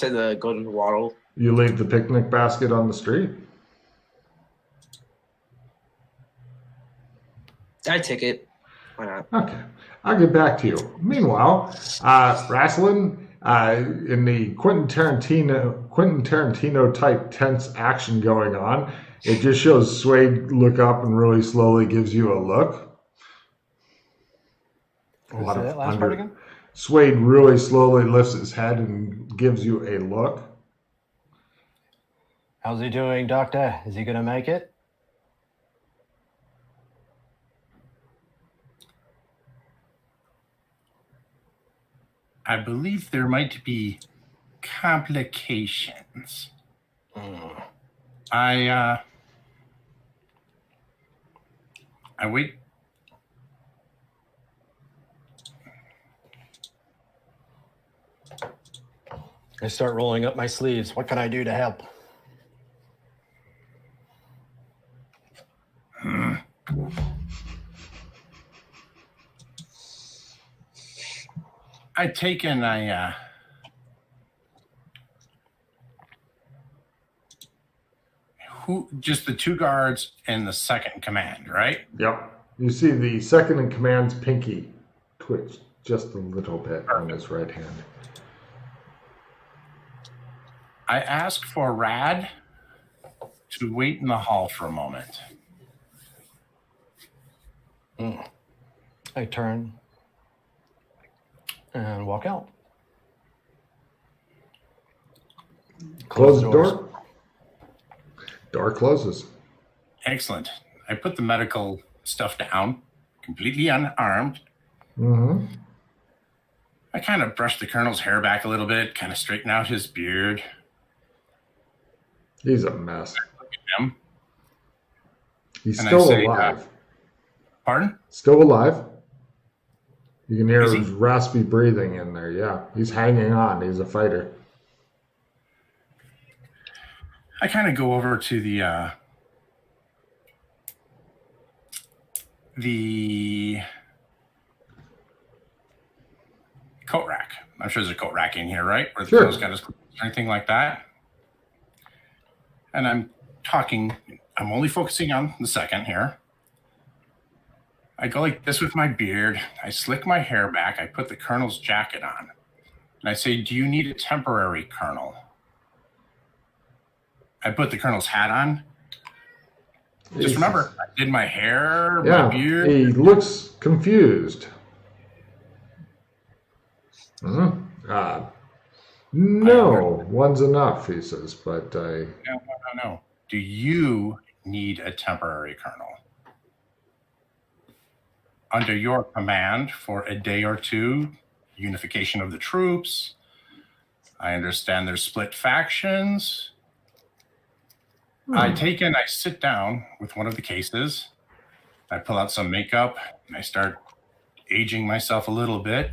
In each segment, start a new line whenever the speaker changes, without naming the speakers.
to the golden waddle.
You leave the picnic basket on the street?
I take it. Why not?
Okay. I'll get back to you. Meanwhile, Rasslin, in the Quentin Tarantino type tense action going on, it just shows Suede look up and really slowly gives you a look.
Say that last part again?
Suede really slowly lifts his head and gives you a look.
How's he doing, Doctor? Is he going to make it?
I believe there might be complications. I wait.
I start rolling up my sleeves. What can I do to help?
I take in just the two guards and the second in command, right?
Yep. You see the second in command's pinky twitch just a little bit on his right hand.
I ask for Rad to wait in the hall for a moment.
I turn and walk out.
Close the door. Door closes.
Excellent. I put the medical stuff down, completely unarmed.
Mm-hmm.
I kind of brush the colonel's hair back a little bit, kind of straighten out his beard.
He's a mess.
I look at him.
He's
and
still
I say,
alive.
Pardon?
Still alive. You can hear
Is
his raspy breathing in there. Yeah, he's hanging on. He's a fighter.
I kind of go over to the coat rack. I'm sure there's a coat rack in here, right? Where the colonel's got his clothes or anything like that. And I'm only focusing on the second here. I go like this with my beard. I slick my hair back. I put the colonel's jacket on. And I say, do you need a temporary colonel? I put the colonel's hat on. Just remember, I did my hair, my beard.
He looks confused. No, one's enough, he says, but
No. Do you need a temporary colonel? Under your command for a day or two, unification of the troops. I understand there's split factions. I sit down with one of the cases. I pull out some makeup and I start aging myself a little bit.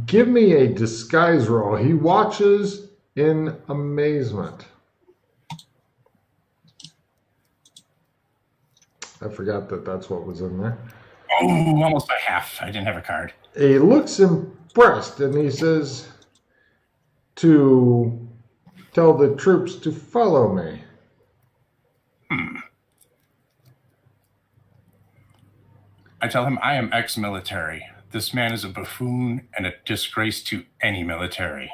Give me a disguise roll. He watches in amazement. I forgot that that's what was in there.
Oh, almost by half. I didn't have a card.
He looks impressed and he says to tell the troops to follow me.
I tell him I am ex-military. This man is a buffoon and a disgrace to any military.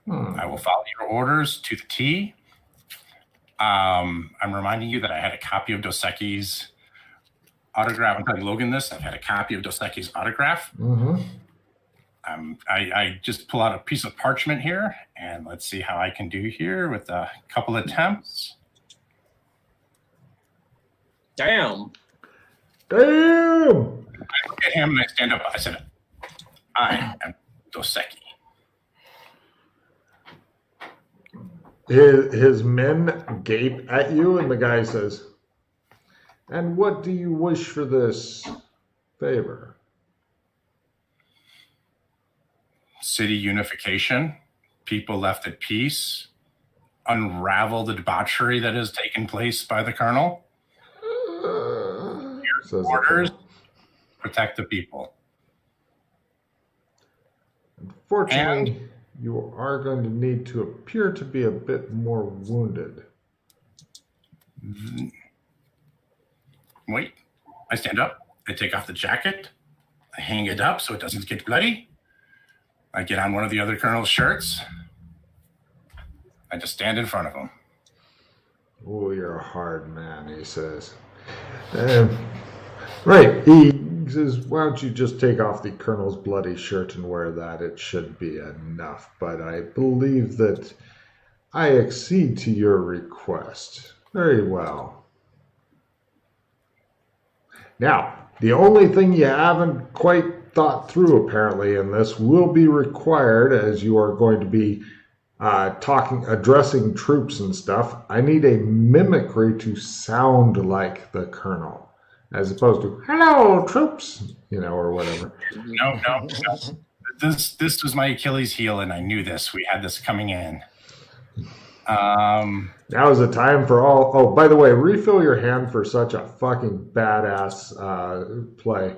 I will follow your orders to the T. I'm reminding you that I had a copy of Dos Equis' autograph. I'm telling Logan this. I've had a copy of Dos Equis' autograph. I just pull out a piece of parchment here, and let's see how I can do here with a couple attempts.
Damn.
Damn!
I look at him and I stand up. I said, I am Dos Equis.
His men gape at you, and the guy says, and what do you wish for this favor?
City unification, people left at peace, unravel the debauchery that has taken place by the colonel. Orders, protect the people.
Unfortunately, you are going to need to appear to be a bit more wounded.
Wait. I stand up. I take off the jacket. I hang it up so it doesn't get bloody. I get on one of the other colonel's shirts. I just stand in front of him.
Oh, you're a hard man, he says. Right, he says, why don't you just take off the colonel's bloody shirt and wear that? It should be enough, but I believe that I accede to your request. Very well. Now, the only thing you haven't quite thought through, apparently, in this will be required, as you are going to be addressing troops and stuff. I need a mimicry to sound like the colonel, as opposed to "hello, troops," or whatever.
No. This was my Achilles heel, and I knew this. We had this coming in.
Now is the time for all. Oh, by the way, refill your hand for such a fucking badass play.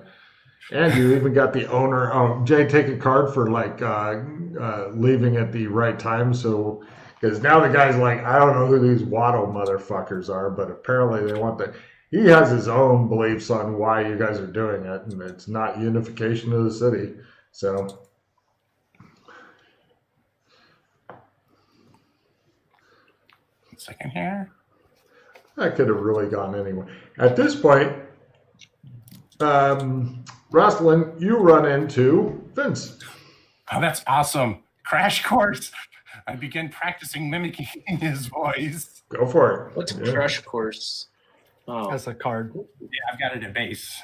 And you even got the owner. Oh, Jay, take a card for leaving at the right time. So, because now the guy's like, I don't know who these Waddle motherfuckers are, but apparently they want the. He has his own beliefs on why you guys are doing it, and it's not unification of the city. So.
Second here.
That could have really gone anyway. At this point, Rosalind, you run into Vince.
Oh, that's awesome. Crash course. I begin practicing mimicking his voice.
Go for it.
What's a crash course? Oh,
That's a card.
Yeah, I've got it at base.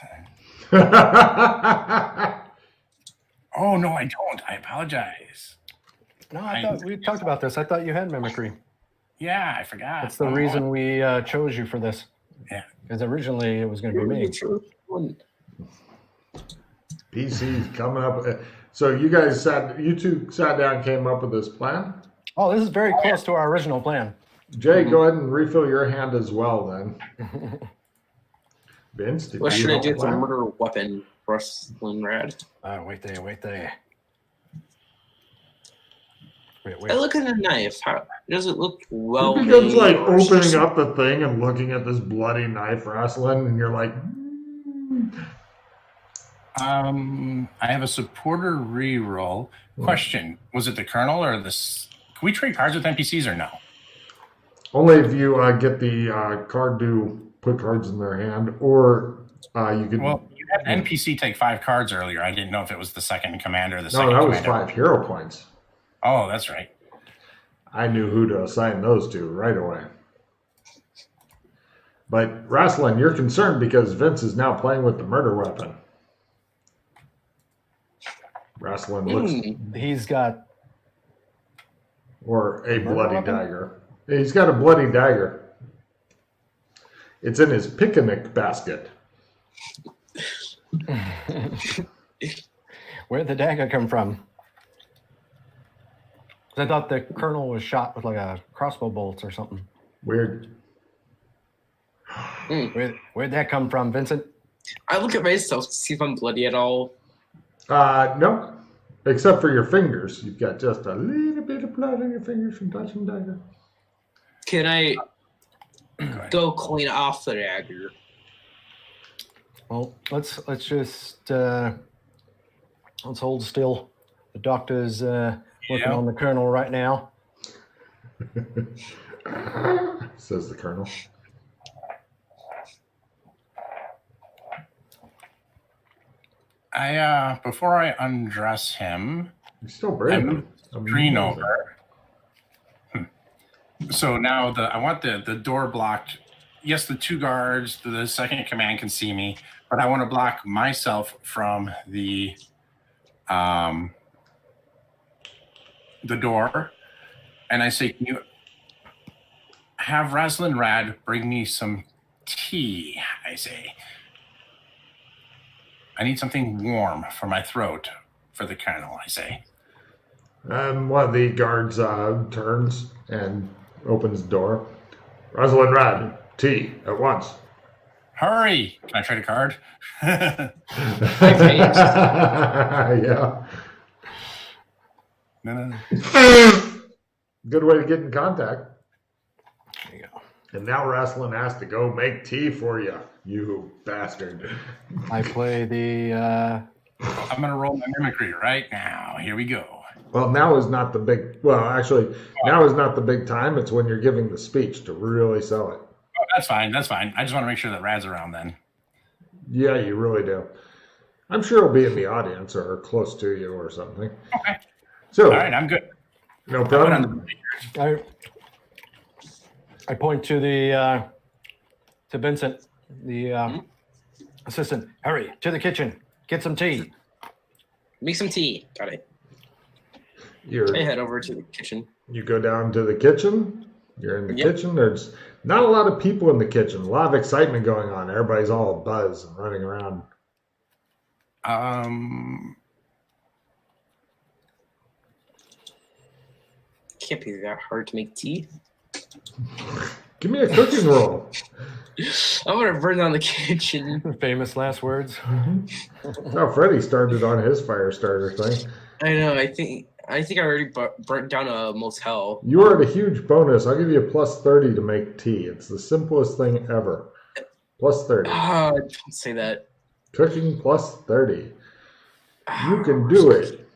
Oh, no, I don't. I apologize.
No, I thought we talked about this. I thought you had mimicry.
Yeah, I forgot.
That's the reason we chose you for this.
Yeah.
Because originally it was going to be me.
PC's coming up. So you two sat down, came up with this plan.
Oh, this is very close to our original plan.
Jay, go ahead and refill your hand as well, then. Vince,
what should I do with a murder weapon, Rustling Rad?
Wait there. Wait.
I look at a knife. How does it look well
made? It becomes like opening up the thing and looking at this bloody knife, Rosalind, and you're like.
I have a supporter reroll. Question: was it the colonel or this? Can we trade cards with NPCs or no?
Only if you get the card to put cards in their hand, or you could.
Well, you had an NPC take 5 cards earlier. I didn't know if it was the second commander or the second
No, that was
commander.
5 hero points.
Oh, that's right.
I knew who to assign those to right away. But Rosalind, you're concerned because Vince is now playing with the murder weapon. Rosalind looks.
He's got.
Or a bloody dagger. He's got a bloody dagger. It's in his picnic basket.
Where'd the dagger come from? I thought the colonel was shot with like a crossbow bolt or something.
Weird.
Where'd that come from, Vincent?
I look at myself to see if I'm bloody at all.
No. Except for your fingers. You've got just a little bit of blood on your fingers from touching dagger.
Can I go clean off the dagger?
Well, let's just let's hold still. The doctor's working on the colonel right now.
Says the colonel.
Before I undress him,
He's still brave.
Green over. So now I want the door blocked. Yes, the 2 guards, the second command can see me, but I want to block myself from the door. And I say, can you have Rosalind Rad bring me some tea? I say, I need something warm for my throat for the colonel, I say.
One of the guards turns and opens the door. Rosalind Rad, tea at once.
Hurry! Can I trade a card?
Yeah.
No.
Good way to get in contact.
There you go.
And now Wrestling has to go make tea for you, you bastard.
I play the.
I'm going to roll my mimicry right now. Here we go.
Well, now is not the big. Well, actually, now is not the big time. It's when you're giving the speech to really sell it.
Oh, that's fine. That's fine. I just want to make sure that Rad's around then.
Yeah, you really do. I'm sure he'll be in the audience or close to you or something.
Okay.
So,
all right, I'm good.
No problem.
I point to the to Vincent, the assistant. Hurry to the kitchen. Get some tea.
Make some tea. Got it. I head over to the kitchen.
You go down to the kitchen. You're in the kitchen. There's not a lot of people in the kitchen. A lot of excitement going on. Everybody's all buzz and running around.
Can't be that hard to make tea.
Give me a cooking roll.
I'm gonna burn down the kitchen.
Famous last words.
Oh, Freddie started on his fire starter thing.
I know. I think I already burnt down a motel.
You are at a huge bonus. I'll give you a plus 30 to make tea. It's the simplest thing ever. Plus 30.
Don't say that.
Cooking plus 30. You can do it.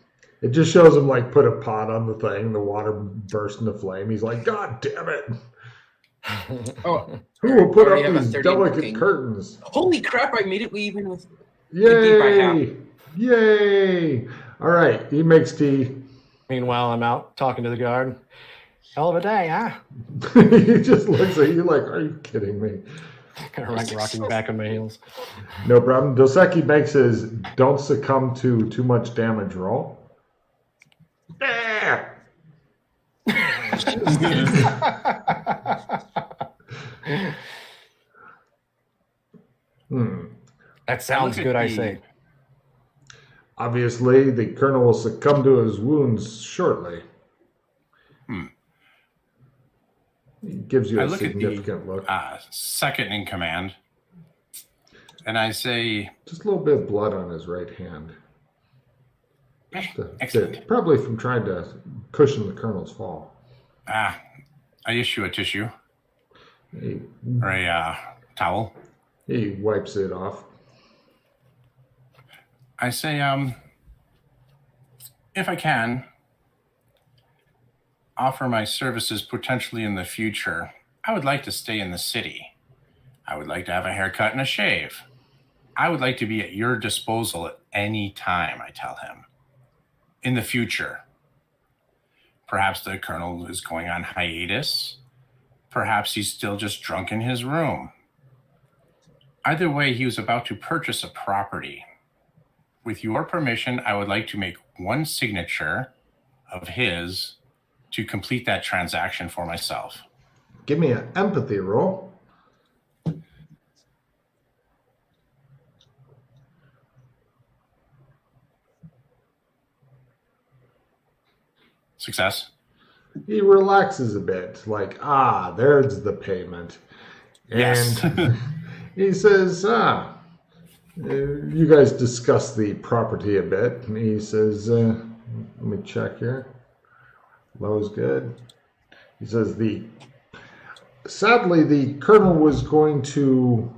It just shows him like put a pot on the thing. The water burst into flame. He's like, God damn it.
Oh,
who will put up these
30
delicate curtains?
Holy crap, I made it even with
Yay! Yay! All right, he makes tea.
Meanwhile, I'm out talking to the guard. Hell of a day, huh?
He just looks at you like, are you kidding me?
Kind of like rocking back on my heels.
No problem. Doseki makes his don't succumb to too much damage roll. Ah!
That sounds good, I say.
Obviously, the colonel will succumb to his wounds shortly. He gives you a significant look.
Second in command. And I say...
Just a little bit of blood on his right hand.
Excellent.
Probably from trying to cushion the colonel's fall.
I issue a tissue. Or a towel.
He wipes it off.
I say, if I can, offer my services potentially in the future. I would like to stay in the city. I would like to have a haircut and a shave. I would like to be at your disposal at any time, I tell him. In the future. Perhaps the colonel is going on hiatus. Perhaps he's still just drunk in his room. Either way, he was about to purchase a property. With your permission, I would like to make one signature of his to complete that transaction for myself.
Give me an empathy roll.
Success.
He relaxes a bit, like, there's the payment.
Yes.
And he says, you guys discuss the property a bit. And he says, let me check here. Low's good. He says, sadly, the colonel was going to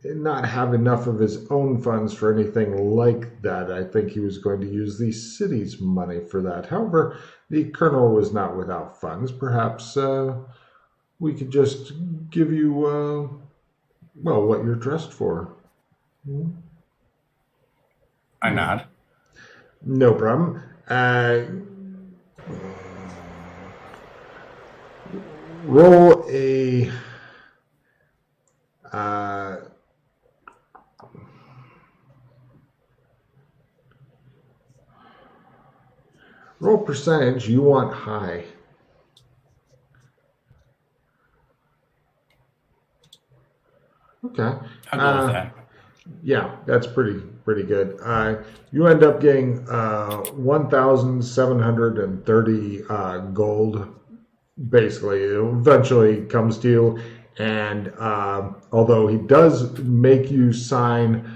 not have enough of his own funds for anything like that. I think he was going to use the city's money for that. However, the colonel was not without funds. Perhaps we could just give you, what you're dressed for.
I nod.
No problem. Roll a... roll percentage, you want high. Okay.
I'll go with that.
Yeah, that's pretty good. You end up getting 1,730 gold. Basically, it eventually comes to you, and although he does make you sign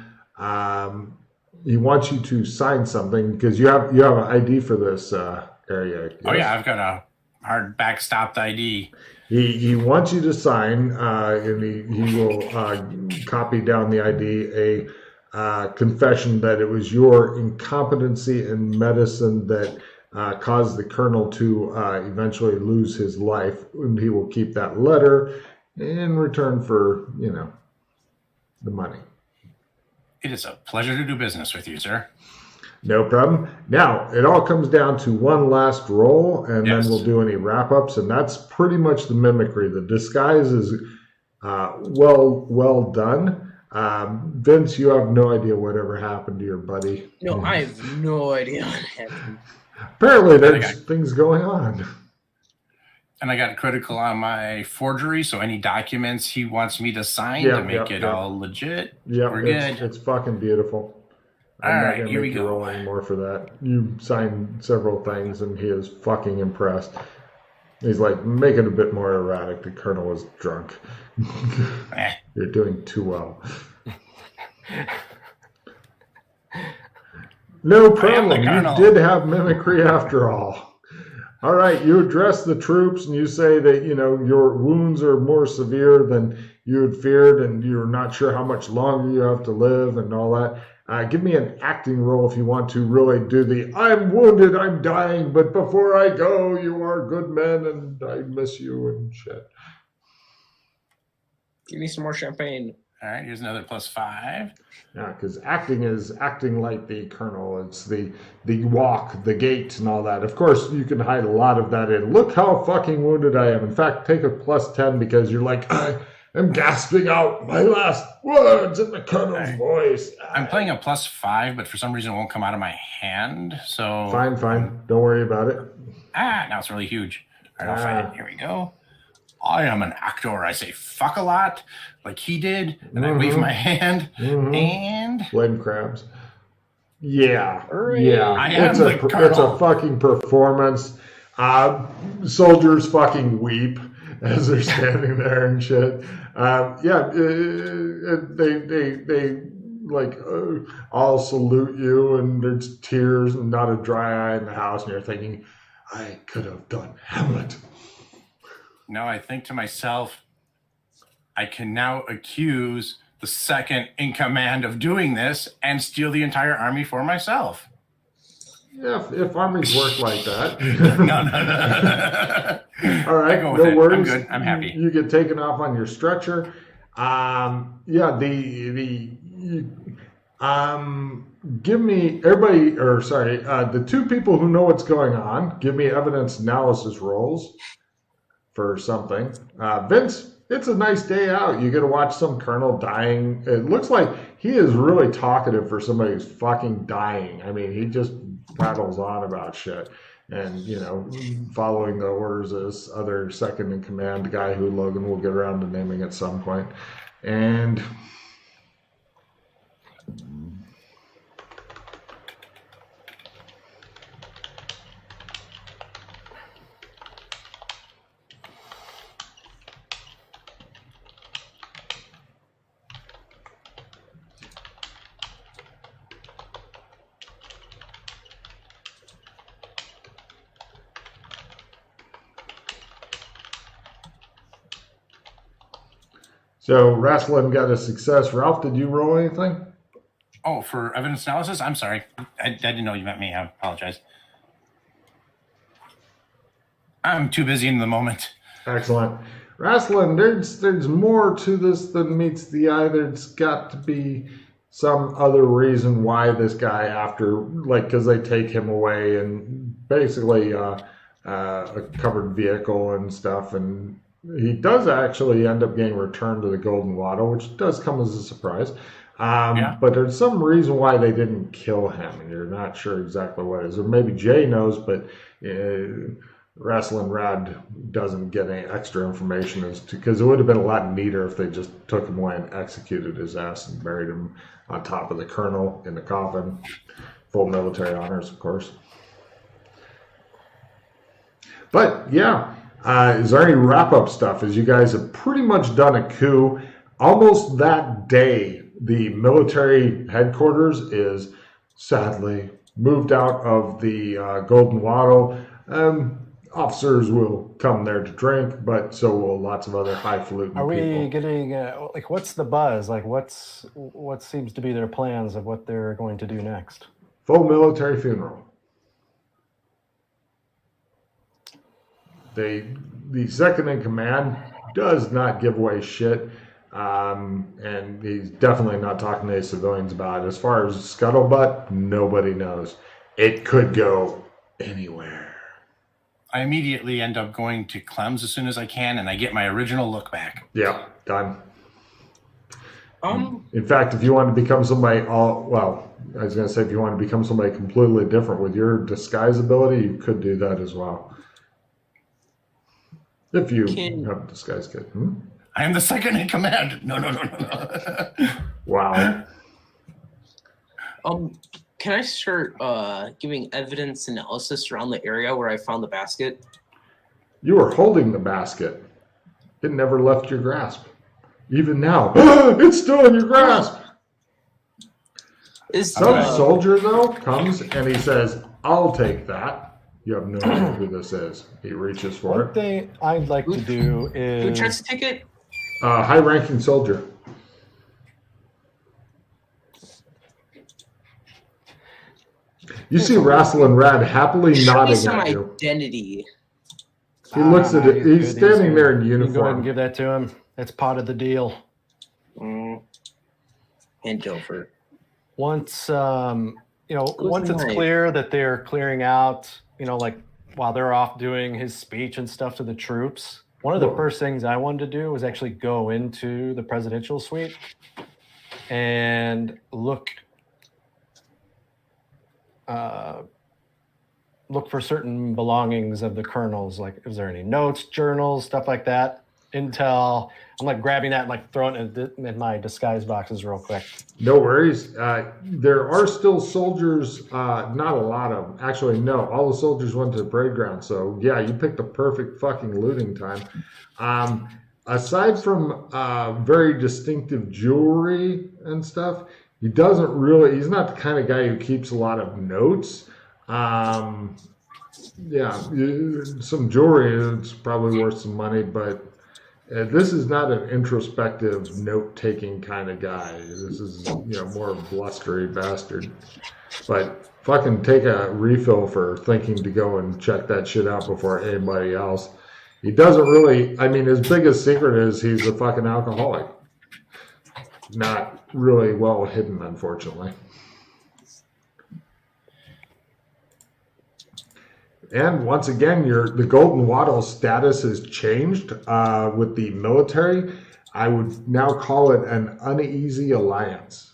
he wants you to sign something because you have an ID for this area. Yes?
Oh yeah, I've got a hard backstopped ID.
He wants you to sign, and he will copy down the ID a confession that it was your incompetency in medicine that caused the colonel to eventually lose his life, and he will keep that letter in return for the money.
It is a pleasure to do business with you, sir.
No problem. Now, it all comes down to one last roll, and then we'll do any wrap-ups, and that's pretty much the mimicry. The disguise is well done. Vince, you have no idea whatever happened to your buddy.
No, I have no idea what happened.
Apparently, there's things going on.
And I got critical on my forgery, so any documents he wants me to sign to make it all legit, we're good.
It's fucking beautiful. I'm not gonna make you roll anymore for that. You signed several things, and he is fucking impressed. He's like, make it a bit more erratic. The colonel was drunk. You're doing too well. No problem. You did have mimicry after all. All right, you address the troops, and you say that your wounds are more severe than you had feared, and you're not sure how much longer you have to live, and all that. Give me an acting roll if you want to really do the I'm wounded, I'm dying, but before I go, you are good men, and I miss you and shit.
Give me some more champagne.
All right, here's another +5.
Yeah, because acting is acting like the colonel. It's the walk, the gait, and all that. Of course, you can hide a lot of that in. Look how fucking wounded I am. In fact, take a +10 because you're like, I'm gasping out my last words in the colonel's voice.
I'm playing a +5, but for some reason it won't come out of my hand. So
Fine. Don't worry about it.
Now it's really huge. All right, I'll find it. Here we go. I am an actor. I say fuck a lot, like he did, and I wave my hand, and
blame crabs. Yeah.
It's
a fucking performance. Soldiers fucking weep as they're standing there and shit. They like all salute you, and there's tears and not a dry eye in the house, and you're thinking, I could have done Hamlet.
Now I think to myself, I can now accuse the second in command of doing this and steal the entire army for myself.
Yeah, if armies work like that.
No.
All right, no worries.
I'm good. I'm happy.
You get taken off on your stretcher. Give me the two people who know what's going on. Give me evidence analysis rolls for something. Vince, it's a nice day out. You get to watch some colonel dying. It looks like he is really talkative for somebody who's fucking dying. I mean, he just prattles on about shit. And, following the orders of this other second in command guy who Logan will get around to naming at some point. And so Rasslin got a success. Ralph, did you roll anything?
Oh, for evidence analysis? I'm sorry. I didn't know you meant me. I apologize. I'm too busy in the moment.
Excellent. Rasslin, there's more to this than meets the eye. There's got to be some other reason why this guy, because they take him away and basically a covered vehicle and stuff, and he does actually end up getting returned to the Golden Wattle, which does come as a surprise. But there's some reason why they didn't kill him, and you're not sure exactly what it is. Or maybe Jay knows, but Rasslin Rad doesn't get any extra information as to, because it would have been a lot neater if they just took him away and executed his ass and buried him on top of the colonel in the coffin. Full military honors, of course. But yeah. Is there any wrap-up stuff? As you guys have pretty much done a coup. Almost that day, the military headquarters is sadly, moved out of the Golden Wattle. Officers will come there to drink, but so will lots of other highfalutin people.
Are we getting like what's the buzz? Like what seems to be their plans of what they're going to do next?
Full military funeral. The second in command does not give away shit, and he's definitely not talking to any civilians about it. As far as scuttlebutt, nobody knows. It could go anywhere.
I immediately end up going to Clem's as soon as I can, and I get my original look back.
Yeah, done. In fact, if you want to become somebody, I was going to say if you want to become somebody completely different with your disguise ability, you could do that as well. If you have a disguise kit.
I am the second in command. No.
Wow.
Can I start giving evidence analysis around the area where I found the basket?
You were holding the basket. It never left your grasp. Even now, it's still in your grasp. Some soldier, though, comes and he says, I'll take that. You have no idea who this is. He reaches for
One
it.
thing I'd like to do is...
Who tries to take it?
High-ranking soldier. You see Rassel and Rad happily nodding at you.
Identity.
He looks at it. He's standing there in uniform.
You go ahead and give that to him. That's part of the deal.
And Dover.
Once it's clear that they're clearing out, like while they're off doing his speech and stuff to the troops, one of the first things I wanted to do was actually go into the presidential suite and look for certain belongings of the colonels. Like, is there any notes, journals, stuff like that? Intel. I'm like grabbing that and like throwing it in my disguise boxes real quick.
No worries. There are still soldiers, not a lot of them. Actually, no. All the soldiers went to the parade ground. So, yeah, you picked the perfect fucking looting time. Aside from very distinctive jewelry and stuff, he's not the kind of guy who keeps a lot of notes. Some jewelry, it's probably worth some money, but this is not an introspective, note-taking kind of guy. This is, more of a blustery bastard. But fucking take a refill for thinking to go and check that shit out before anybody else. He doesn't really, his biggest secret is he's a fucking alcoholic. Not really well hidden, unfortunately. And once again, the Golden Wattle status has changed with the military. I would now call it an uneasy alliance.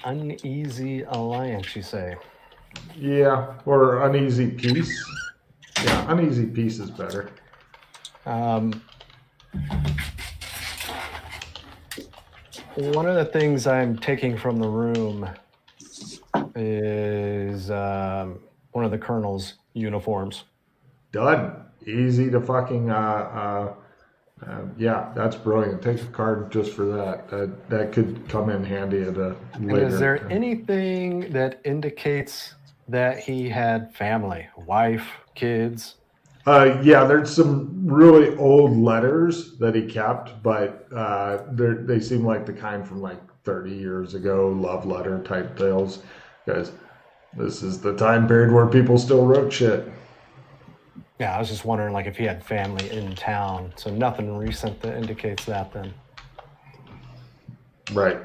Uneasy alliance, you say?
Yeah, or uneasy peace. Yeah, uneasy peace is better.
One of the things I'm taking from the room is one of the colonel's uniforms.
Done. Easy to fucking yeah, that's brilliant. Take a card just for that. That could come in handy at a later.
Is there anything that indicates that he had family, wife, kids?
Yeah, there's some really old letters that he kept, but they seem like the kind from like 30 years ago, love letter type tales. Because this is the time period where people still wrote shit.
Yeah, I was just wondering like if he had family in town. So nothing recent that indicates that then.
Right.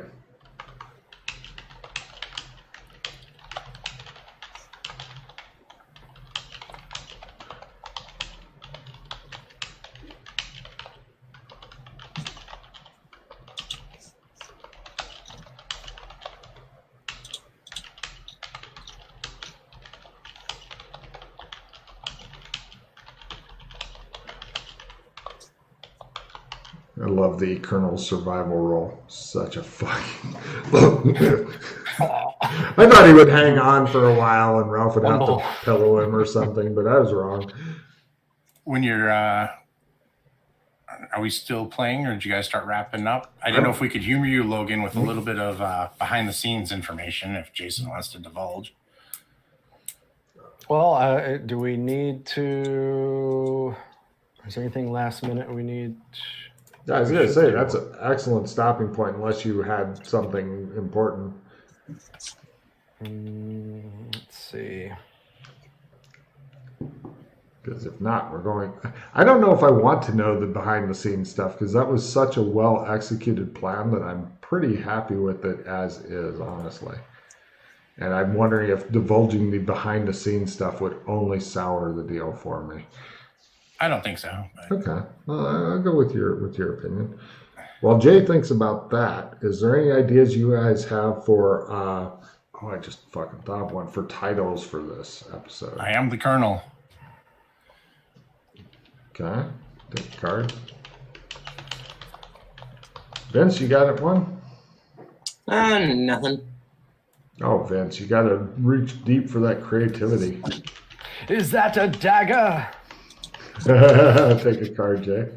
love the Colonel's survival role. Such a fucking. I thought he would hang on for a while and Ralph would have to pillow him or something, but I was wrong.
When you're, are we still playing, or did you guys start wrapping up? I didn't know if we could humor you, Logan, with a little bit of behind the scenes information, if Jason wants to divulge.
Well, do we need to? Is there anything last minute we need?
Yeah, I was going to say that's an excellent stopping point, unless you had something important.
Let's see.
Because if not, we're going. I don't know if I want to know the behind the scenes stuff, because that was such a well executed plan that I'm pretty happy with it as is, honestly. And I'm wondering if divulging the behind the scenes stuff would only sour the deal for me.
I don't think so. But...
Okay, well, I'll go with your opinion. While Jay thinks about that, is there any ideas you guys have for? I just fucking thought of one for titles for this episode.
I am the Colonel.
Okay, take a card. Vince, you got it one?
Nothing.
Oh, Vince, you got to reach deep for that creativity.
Is that a dagger?
Take a card, Jay.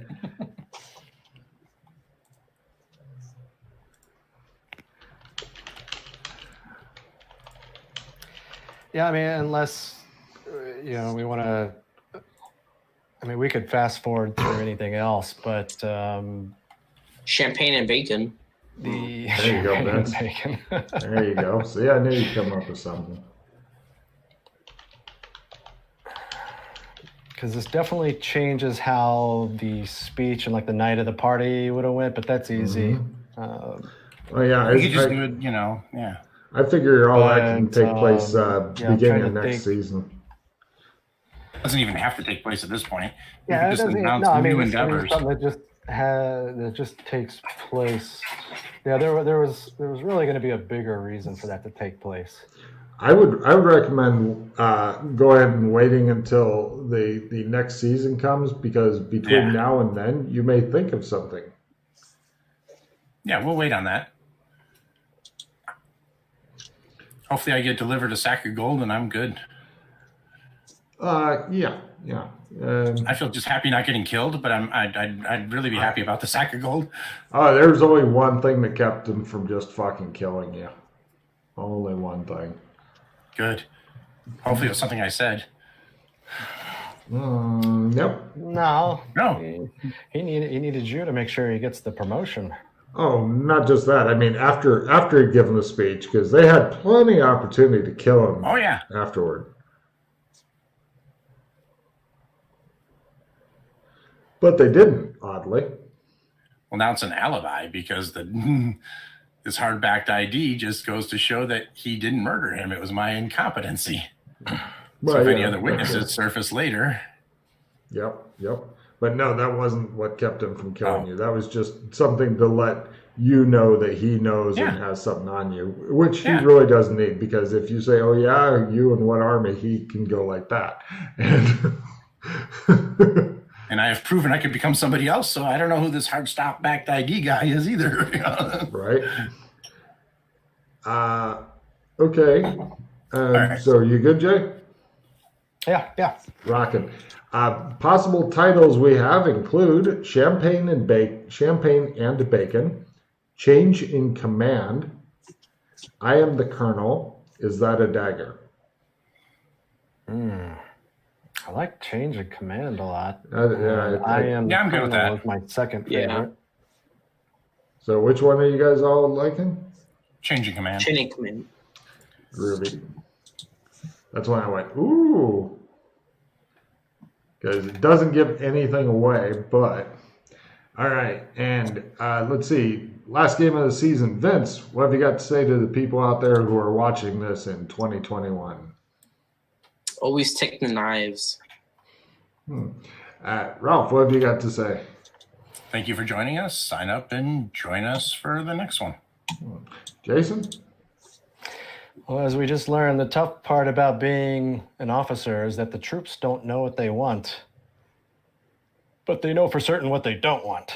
Yeah, I mean, unless we want to. I mean, we could fast forward through anything else, but
champagne and bacon.
There you go, Vince.
Bacon.
There you go. See, I knew you'd come up with something.
Because this definitely changes how the speech and like the night of the party would have went, but that's easy.
Mm-hmm. Yeah,
you just do it, yeah.
I figure all that can take place beginning of next season.
Doesn't even have to take place at this point.
Yeah,
just announce new endeavors.
Something that just takes place. Yeah, there was really going to be a bigger reason for that to take place.
I would recommend go ahead and waiting until the next season comes, because between now and then you may think of something.
Yeah, we'll wait on that. Hopefully I get delivered a sack of gold and I'm good.
Yeah.
I feel just happy not getting killed, but I'd really be happy about the sack of gold.
There's only one thing that kept him from just fucking killing you. Only one thing.
Good. Hopefully it was something I said.
Yep.
No. He needed you to make sure he gets the promotion.
Oh, not just that. I mean, after he'd given the speech, because they had plenty of opportunity to kill him.
Oh yeah.
Afterward. But they didn't, oddly.
Well, now it's an alibi, because this hard-backed ID just goes to show that he didn't murder him. It was my incompetency. So if any other witnesses surface later.
Yep. But no, that wasn't what kept him from killing you. That was just something to let you know that he knows and has something on you, which he really doesn't need, because if you say, oh yeah, you and what army, he can go like that.
And I have proven I could become somebody else, so I don't know who this hard-backed ID guy is either.
Right. Okay.
Right.
So you good, Jay?
Yeah.
Rocking. Possible titles we have include Champagne and Bacon, Change in Command, I Am the Colonel, Is That a Dagger?
I like Change in Command a lot.
I'm good with that.
Was my second favorite.
Yeah.
So which one are you guys all liking?
Change in Command.
Change in Command.
Groovy. That's when I went, ooh. Because it doesn't give anything away, but... All right, and let's see. Last game of the season. Vince, what have you got to say to the people out there who are watching this in 2021?
Always take the knives.
Ralph, what have you got to say?
Thank you for joining us. Sign up and join us for the next one.
Jason?
Well, as we just learned, the tough part about being an officer is that the troops don't know what they want, but they know for certain what they don't want.